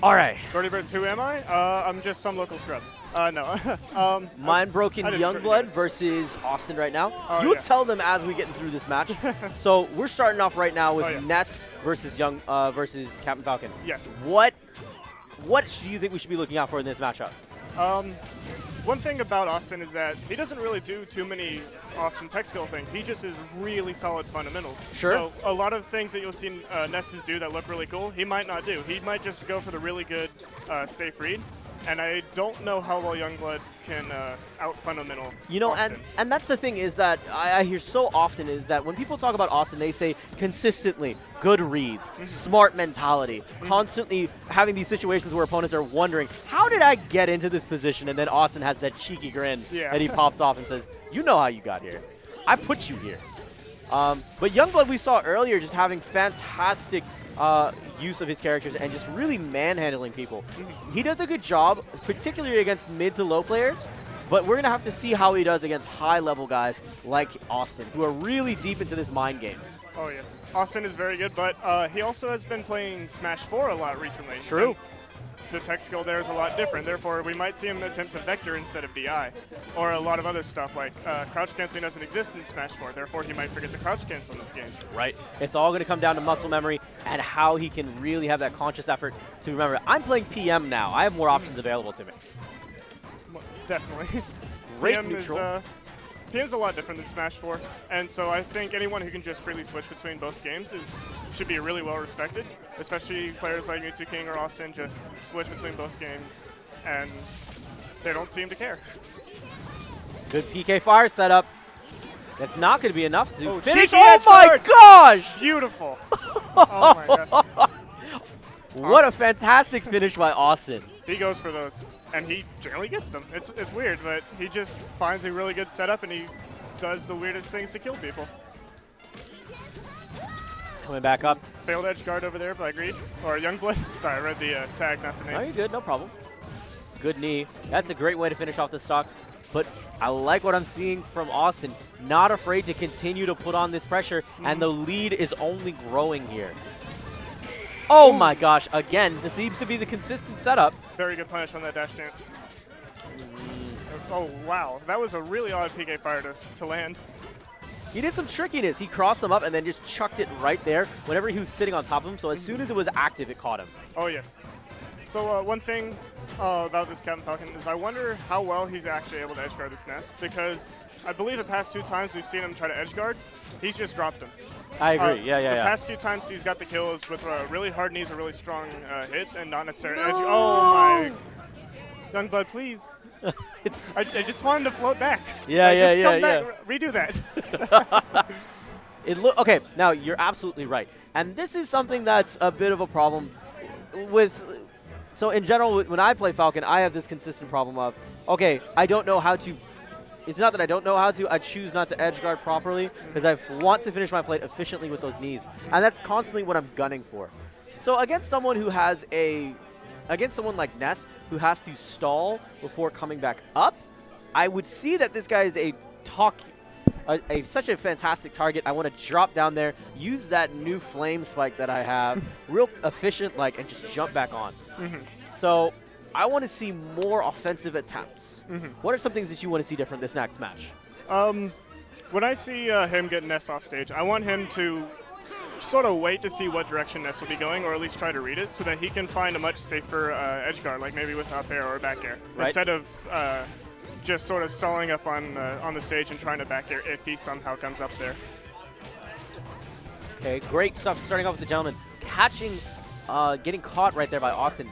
All right. Birdie Birds, who am I? I'm just some local scrub. No. Mind Broken Youngblood versus Awestin right now. You'll tell them as we get through this match. So we're starting off right now with Ness versus versus Captain Falcon. Yes. What do you think we should be looking out for in this matchup? One thing about Awestin is that he doesn't really do too many Awestin tech skill things. He just is really solid fundamentals. Sure. So a lot of things that you'll see Nesses do that look really cool, he might not do. He might just go for the really good safe read. And I don't know how well Youngblood can out-fundamental Awestin. and that's the thing is that I hear so often is that when people talk about Awestin, they say consistently good reads, smart mentality, constantly having these situations where opponents are wondering, how did I get into this position? And then Awestin has that cheeky grin that he pops off and says, you know how you got here. I put you here. But Youngblood we saw earlier just having fantastic use of his characters and just really manhandling people. He does a good job, particularly against mid to low players, but we're going to have to see how he does against high-level guys like Awestin, who are really deep into this mind games. Oh, yes. Awestin is very good, but he also has been playing Smash 4 a lot recently. True. The tech skill there is a lot different. Therefore, we might see him attempt to vector instead of DI, or a lot of other stuff like crouch canceling doesn't exist in Smash 4. Therefore, he might forget to crouch cancel in this game. Right. It's all going to come down to muscle memory and how he can really have that conscious effort to remember. I'm playing PM now. I have more options available to me. Definitely. Great PM neutral. PM's a lot different than Smash 4, and so I think anyone who can just freely switch between both games should be really well respected, especially players like Mewtwo King or Awestin just switch between both games, and they don't seem to care. Good PK fire setup. That's not going to be enough to finish. Cheeky Oh my gosh! Beautiful. Oh my god. What a fantastic finish by Awestin. He goes for those, and he generally gets them. It's weird, but he just finds a really good setup, and he does the weirdest things to kill people. It's coming back up. Failed edge guard over there by Greed, or Youngblood. Sorry, I read the tag, not the name. No, you're good, no problem. Good knee. That's a great way to finish off the stock. But I like what I'm seeing from Awestin. Not afraid to continue to put on this pressure, and the lead is only growing here. Oh my gosh, again, this seems to be the consistent setup. Very good punish on that dash dance. Oh, wow. That was a really odd PK fire to land. He did some trickiness. He crossed them up and then just chucked it right there whenever he was sitting on top of him. So as soon as it was active, it caught him. Oh, yes. So one thing about this Captain Falcon is I wonder how well he's actually able to edgeguard this Ness, because I believe the past 2 times we've seen him try to edgeguard, he's just dropped him. I agree. The past few times he's got the kills with really hard knees or really strong hits and not necessarily edge. Oh my. Youngblood, please. I just want him to float back. Come back. Redo that. Okay, now you're absolutely right. And this is something that's a bit of a problem with. So in general, when I play Falcon, I have this consistent problem of, okay, I don't know how to. It's not that I don't know how to, I choose not to edge guard properly because I want to finish my plate efficiently with those knees. And that's constantly what I'm gunning for. So against someone who has against someone like Ness, who has to stall before coming back up, I would see that this guy is such a fantastic target. I want to drop down there, use that new flame spike that I have, real efficient and just jump back on. So I want to see more offensive attempts. What are some things that you want to see different this next match? When I see him get Ness off stage, I want him to sort of wait to see what direction Ness will be going, or at least try to read it, so that he can find a much safer edge guard, like maybe with up air or back air, instead of just sort of stalling up on the stage and trying to back air if he somehow comes up there. Okay, great stuff starting off with the gentleman. Catching, getting caught right there by Awestin.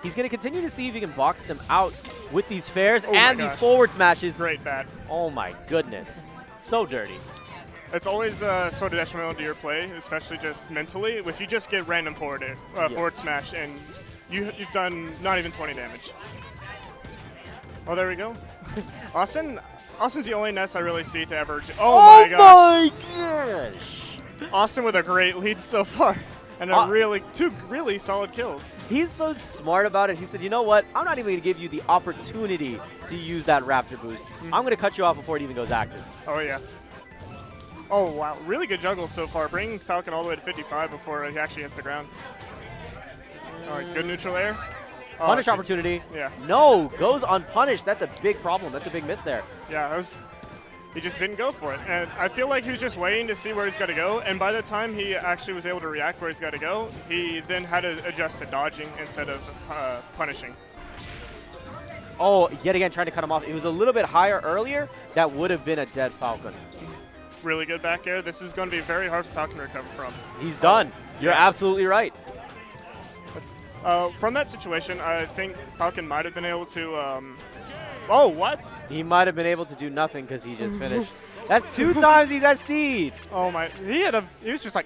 He's going to continue to see if he can box them out with these fairs and these forward smashes. Great bat. Oh my goodness. So dirty. It's always sort of detrimental to your play, especially just mentally, if you just get random forward smash and you've done not even 20 damage. Oh, there we go. Austin's the only Ness I really see to ever. Oh my gosh! Awestin with a great lead so far. And two really solid kills. He's so smart about it. He said, you know what? I'm not even going to give you the opportunity to use that Raptor boost. I'm going to cut you off before it even goes active. Oh, yeah. Oh, wow. Really good juggle so far. Bringing Falcon all the way to 55 before he actually hits the ground. All right, good neutral air. Punish opportunity. Yeah. No, goes unpunished. That's a big problem. That's a big miss there. Yeah, he just didn't go for it. And I feel like he was just waiting to see where he's got to go. And by the time he actually was able to react where he's got to go, he then had to adjust to dodging instead of punishing. Oh, yet again, trying to cut him off. It was a little bit higher earlier. That would have been a dead Falcon. Really good back air. This is going to be very hard for Falcon to recover from. He's done. You're absolutely right. From that situation, I think Falcon might have been able to. Oh, what? He might have been able to do nothing because he just finished. That's 2 times he's SD'd. Oh my! He was just like,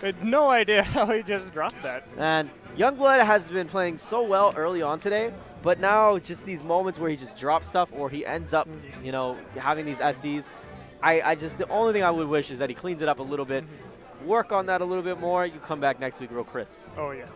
I had no idea how he just dropped that. And Youngblood has been playing so well early on today, but now just these moments where he just drops stuff or he ends up, you know, having these SDs. The only thing I would wish is that he cleans it up a little bit, work on that a little bit more. You come back next week real crisp. Oh yeah.